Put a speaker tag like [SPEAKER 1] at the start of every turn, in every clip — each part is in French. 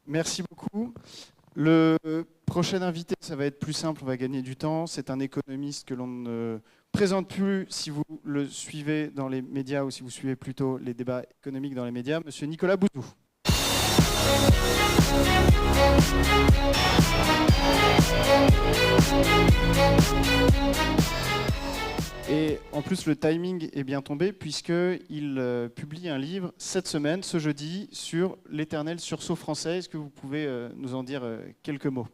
[SPEAKER 1] Merci beaucoup. Le prochain invité, ça va être plus simple, on va gagner du temps. C'est un économiste que l'on ne présente plus si vous le suivez dans les médias ou si vous suivez plutôt les débats économiques dans les médias, Monsieur Nicolas Bouzou. Et en plus, le timing est bien tombé puisqu'il publie un livre cette semaine, ce jeudi, sur l'éternel sursaut français. Est-ce que vous pouvez nous en dire quelques mots?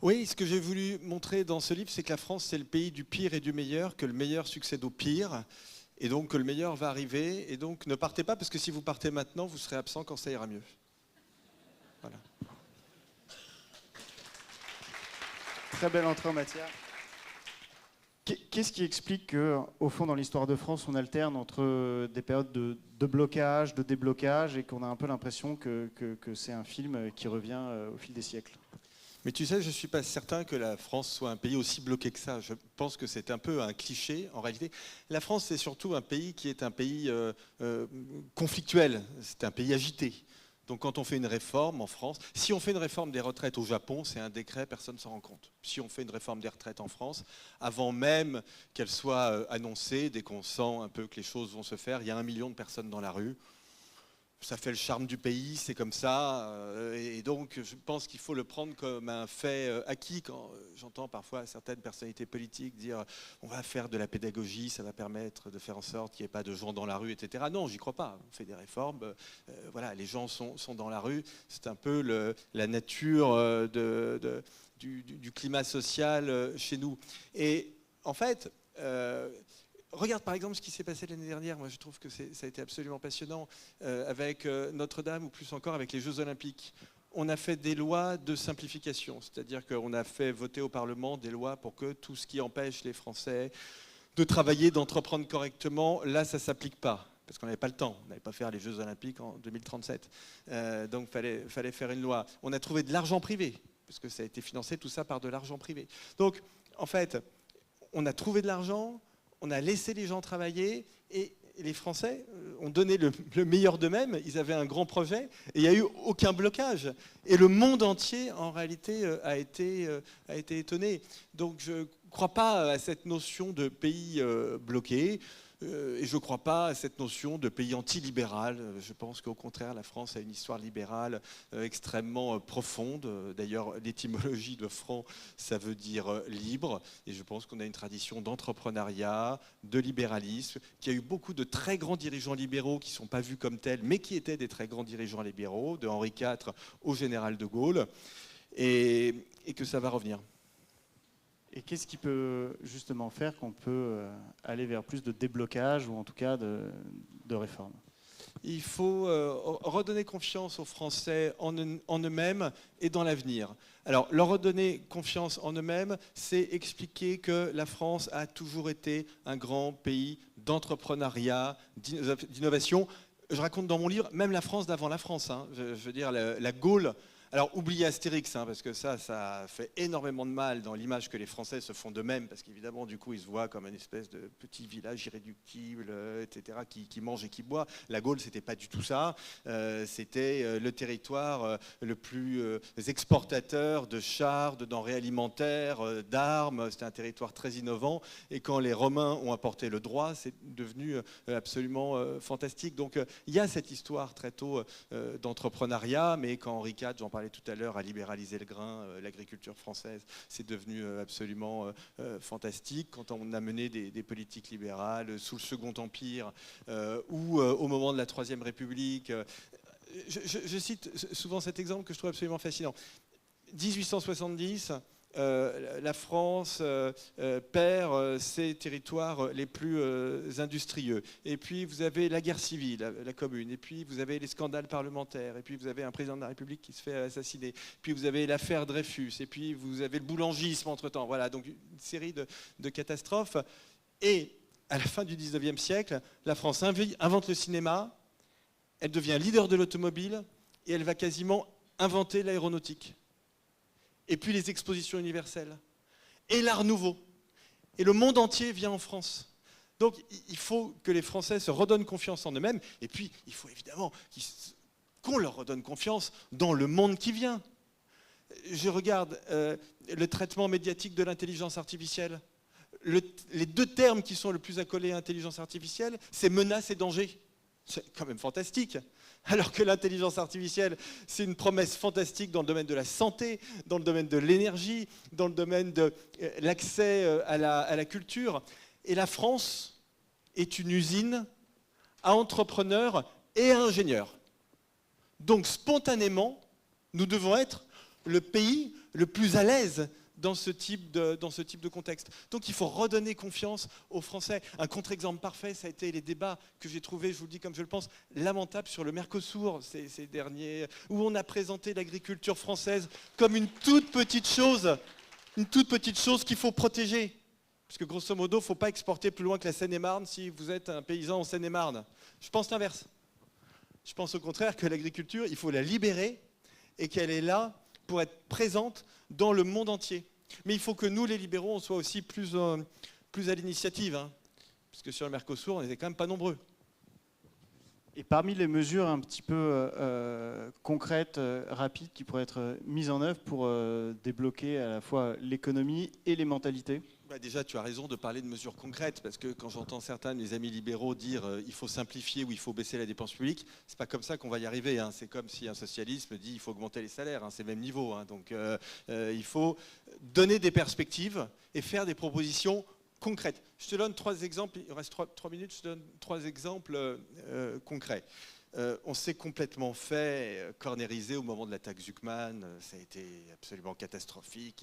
[SPEAKER 2] Oui, ce que j'ai voulu montrer dans ce livre, c'est que la France, c'est le pays du pire et du meilleur, que le meilleur succède au pire, et donc que le meilleur va arriver. Et donc ne partez pas, parce que si vous partez maintenant, vous serez absent quand ça ira mieux. Voilà.
[SPEAKER 1] Très belle entrée en matière. Qu'est-ce qui explique qu'au fond, dans l'histoire de France, on alterne entre des périodes de blocage, de déblocage, et qu'on a un peu l'impression que c'est un film qui revient au fil des siècles?
[SPEAKER 2] Mais tu sais, je ne suis pas certain que la France soit un pays aussi bloqué que ça. Je pense que c'est un peu un cliché. En réalité, la France, c'est surtout un pays qui est un pays conflictuel. C'est un pays agité. Donc quand on fait une réforme en France, si on fait une réforme des retraites au Japon, c'est un décret, personne ne s'en rend compte. Si on fait une réforme des retraites en France, avant même qu'elle soit annoncée, dès qu'on sent un peu que les choses vont se faire, il y a 1 million de personnes dans la rue. Ça fait le charme du pays, c'est comme ça. Et donc, je pense qu'il faut le prendre comme un fait acquis. Quand j'entends parfois certaines personnalités politiques dire on va faire de la pédagogie, ça va permettre de faire en sorte qu'il n'y ait pas de gens dans la rue, etc. Non, j'y crois pas. On fait des réformes. Voilà, les gens sont dans la rue. C'est un peu la nature du climat social chez nous. Et en fait, regarde par exemple ce qui s'est passé l'année dernière. Moi, je trouve que ça a été absolument passionnant avec Notre-Dame ou plus encore avec les Jeux Olympiques. On a fait des lois de simplification, c'est-à-dire qu'on a fait voter au Parlement des lois pour que tout ce qui empêche les Français de travailler, d'entreprendre correctement, là, ça ne s'applique pas. Parce qu'on n'avait pas le temps, on n'allait pas faire les Jeux Olympiques en 2037. Donc, il fallait faire une loi. On a trouvé de l'argent privé, parce que ça a été financé tout ça par de l'argent privé. Donc, en fait, on a trouvé de l'argent, on a laissé les gens travailler et les Français ont donné le meilleur d'eux-mêmes. Ils avaient un grand projet et il n'y a eu aucun blocage. Et le monde entier, en réalité, a été étonné. Donc je ne crois pas à cette notion de pays bloqué. Et je ne crois pas à cette notion de pays antilibéral. Je pense qu'au contraire, la France a une histoire libérale extrêmement profonde. D'ailleurs, l'étymologie de franc, ça veut dire libre. Et je pense qu'on a une tradition d'entrepreneuriat, de libéralisme, qui a eu beaucoup de très grands dirigeants libéraux qui ne sont pas vus comme tels, mais qui étaient des très grands dirigeants libéraux, de Henri IV au général de Gaulle, et que ça va revenir.
[SPEAKER 1] Et qu'est-ce qui peut justement faire qu'on peut aller vers plus de déblocage ou en tout cas de réforme?
[SPEAKER 2] Il faut redonner confiance aux Français en eux-mêmes et dans l'avenir. Alors, leur redonner confiance en eux-mêmes, c'est expliquer que la France a toujours été un grand pays d'entrepreneuriat, d'innovation. Je raconte dans mon livre, même la France d'avant la France. Hein, je veux dire, la Gaule. Alors, oubliez Astérix, hein, parce que ça fait énormément de mal dans l'image que les Français se font d'eux-mêmes, parce qu'évidemment, du coup, ils se voient comme une espèce de petit village irréductible, etc., qui mange et qui boit. La Gaule, c'était pas du tout ça. C'était le territoire le plus exportateur de chars, de denrées alimentaires, d'armes. C'était un territoire très innovant. Et quand les Romains ont apporté le droit, c'est devenu absolument fantastique. Donc, il y a cette histoire très tôt d'entrepreneuriat, mais quand Henri IV, j'en parlais tout à l'heure, a libéralisé le grain, l'agriculture française, c'est devenu absolument fantastique. Quand on a mené des politiques libérales sous le Second Empire ou au moment de la Troisième République, je cite souvent cet exemple que je trouve absolument fascinant. 1870, la France perd ses territoires les plus industrieux. Et puis vous avez la guerre civile, la commune. Et puis vous avez les scandales parlementaires. Et puis vous avez un président de la République qui se fait assassiner. Puis vous avez l'affaire Dreyfus. Et puis vous avez le boulangisme entre-temps. Voilà, donc une série de catastrophes. Et à la fin du 19e siècle, la France invente le cinéma. Elle devient leader de l'automobile. Et elle va quasiment inventer l'aéronautique. Et puis les expositions universelles, et l'art nouveau. Et le monde entier vient en France. Donc il faut que les Français se redonnent confiance en eux-mêmes, et puis il faut évidemment qu'ils qu'on leur redonne confiance dans le monde qui vient. Je regarde le traitement médiatique de l'intelligence artificielle. Les deux termes qui sont le plus accolés à l'intelligence artificielle, c'est menace et danger. C'est quand même fantastique. Alors que l'intelligence artificielle, c'est une promesse fantastique dans le domaine de la santé, dans le domaine de l'énergie, dans le domaine de l'accès à la culture. Et la France est une usine à entrepreneurs et à ingénieurs. Donc spontanément, nous devons être le pays le plus à l'aise dans ce type de contexte. Donc il faut redonner confiance aux Français. Un contre-exemple parfait, ça a été les débats que j'ai trouvés, je vous le dis comme je le pense, lamentables sur le Mercosur ces derniers, où on a présenté l'agriculture française comme une toute petite chose qu'il faut protéger. Parce que grosso modo, il ne faut pas exporter plus loin que la Seine-et-Marne si vous êtes un paysan en Seine-et-Marne. Je pense l'inverse. Je pense au contraire que l'agriculture, il faut la libérer et qu'elle est là pour être présente dans le monde entier. Mais il faut que nous, les libéraux, on soit aussi plus à l'initiative. Hein, parce que sur le Mercosur, on n'était quand même pas nombreux.
[SPEAKER 1] Et parmi les mesures un petit peu concrètes, rapides, qui pourraient être mises en œuvre pour débloquer à la fois l'économie et les mentalités?
[SPEAKER 2] Déjà, tu as raison de parler de mesures concrètes, parce que quand j'entends certains de mes amis libéraux dire il faut simplifier ou il faut baisser la dépense publique, c'est pas comme ça qu'on va y arriver. Hein. C'est comme si un socialisme dit il faut augmenter les salaires, hein. C'est le même niveau. Hein. Donc il faut donner des perspectives et faire des propositions concrètes. Je te donne 3 exemples, il reste 3 minutes, je te donne 3 exemples concrets. On s'est complètement fait cornériser au moment de l'attaque Zuckman, ça a été absolument catastrophique.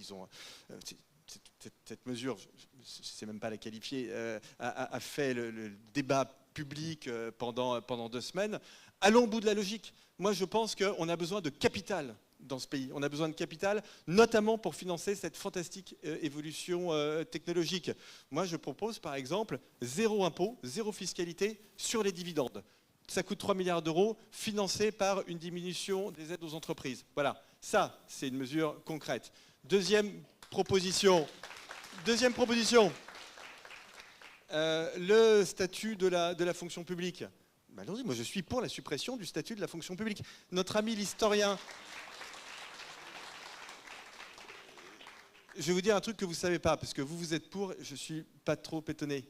[SPEAKER 2] Cette mesure, je ne sais même pas la qualifier, a fait le débat public pendant 2 semaines. Allons au bout de la logique. Moi, je pense qu'on a besoin de capital dans ce pays. On a besoin de capital, notamment pour financer cette fantastique évolution technologique. Moi, je propose, par exemple, 0 impôt, 0 fiscalité sur les dividendes. Ça coûte 3 milliards d'euros, financé par une diminution des aides aux entreprises. Voilà, ça, c'est une mesure concrète. Deuxième proposition, le statut de la fonction publique. Allons-y, moi je suis pour la suppression du statut de la fonction publique. Notre ami l'historien... Je vais vous dire un truc que vous ne savez pas, parce que vous êtes pour, je ne suis pas trop étonné.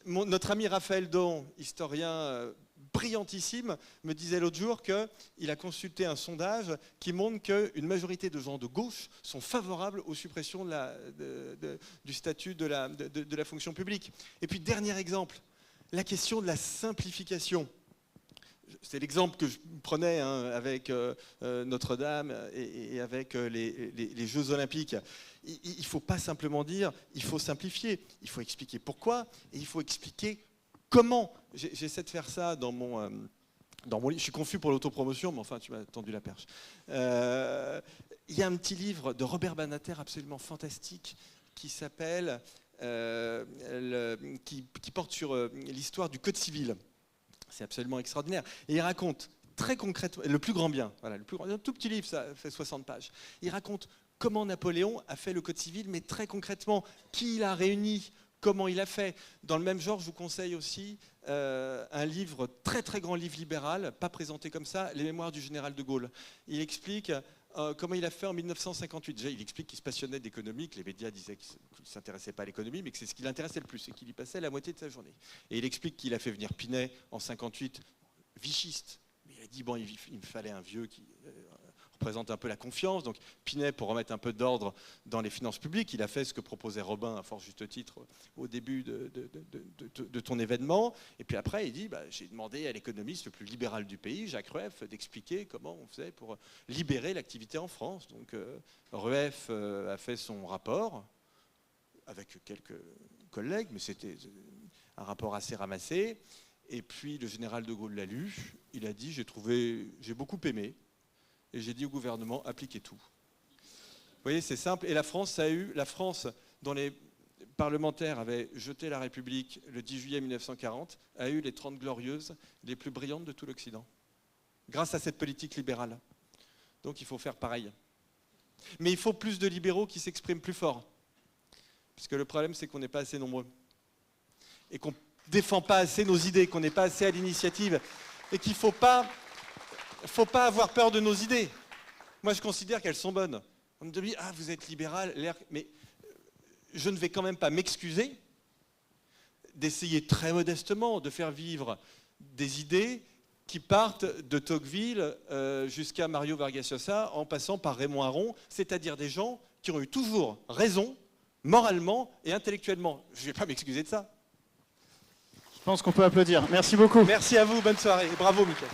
[SPEAKER 2] Notre ami Raphaël Daon, historien brillantissime, me disait l'autre jour qu'il a consulté un sondage qui montre qu'une majorité de gens de gauche sont favorables aux suppressions du statut de la fonction publique. Et puis, dernier exemple, la question de la simplification. C'est l'exemple que je prenais avec Notre-Dame et avec les Jeux Olympiques. Il ne faut pas simplement dire il faut simplifier, il faut expliquer pourquoi et il faut expliquer comment. J'essaie de faire ça dans mon livre. Je suis confus pour l'autopromotion, mais enfin tu m'as tendu la perche. Il y a un petit livre de Robert Badinter absolument fantastique qui s'appelle, qui porte sur l'histoire du Code civil. C'est absolument extraordinaire. Et il raconte très concrètement, le plus grand bien, voilà, un tout petit livre, ça fait 60 pages. Il raconte comment Napoléon a fait le Code civil, mais très concrètement, qui il a réuni, comment il a fait. Dans le même genre, je vous conseille aussi un livre, très très grand livre libéral, pas présenté comme ça, Les Mémoires du général de Gaulle. Il explique comment il a fait en 1958. Déjà, il explique qu'il se passionnait d'économie, que les médias disaient qu'il ne s'intéressait pas à l'économie, mais que c'est ce qui l'intéressait le plus, et qu'il y passait la moitié de sa journée. Et il explique qu'il a fait venir Pinet en 58, vichiste. Mais il a dit, bon, il me fallait un vieux qui représente un peu la confiance. Donc Pinet, pour remettre un peu d'ordre dans les finances publiques, il a fait ce que proposait Robin, à fort juste titre, au début de ton événement. Et puis après, il dit, j'ai demandé à l'économiste le plus libéral du pays, Jacques Rueff, d'expliquer comment on faisait pour libérer l'activité en France. Donc Rueff a fait son rapport, avec quelques collègues, mais c'était un rapport assez ramassé. Et puis le général de Gaulle l'a lu, il a dit, j'ai beaucoup aimé. Et j'ai dit au gouvernement, appliquez tout. Vous voyez, c'est simple. Et la France, dont les parlementaires avaient jeté la République le 10 juillet 1940, a eu les 30 glorieuses les plus brillantes de tout l'Occident. Grâce à cette politique libérale. Donc il faut faire pareil. Mais il faut plus de libéraux qui s'expriment plus fort. Parce que le problème, c'est qu'on n'est pas assez nombreux. Et qu'on ne défend pas assez nos idées, qu'on n'est pas assez à l'initiative. Et qu'il ne faut pas faut pas avoir peur de nos idées. Moi, je considère qu'elles sont bonnes. On me dit, ah, vous êtes libéral, mais je ne vais quand même pas m'excuser d'essayer très modestement de faire vivre des idées qui partent de Tocqueville jusqu'à Mario Vargas Llosa, en passant par Raymond Aron, c'est-à-dire des gens qui ont eu toujours raison, moralement et intellectuellement. Je ne vais pas m'excuser de ça.
[SPEAKER 1] Je pense qu'on peut applaudir. Merci beaucoup.
[SPEAKER 2] Merci à vous, bonne soirée. Et bravo, Mickaël.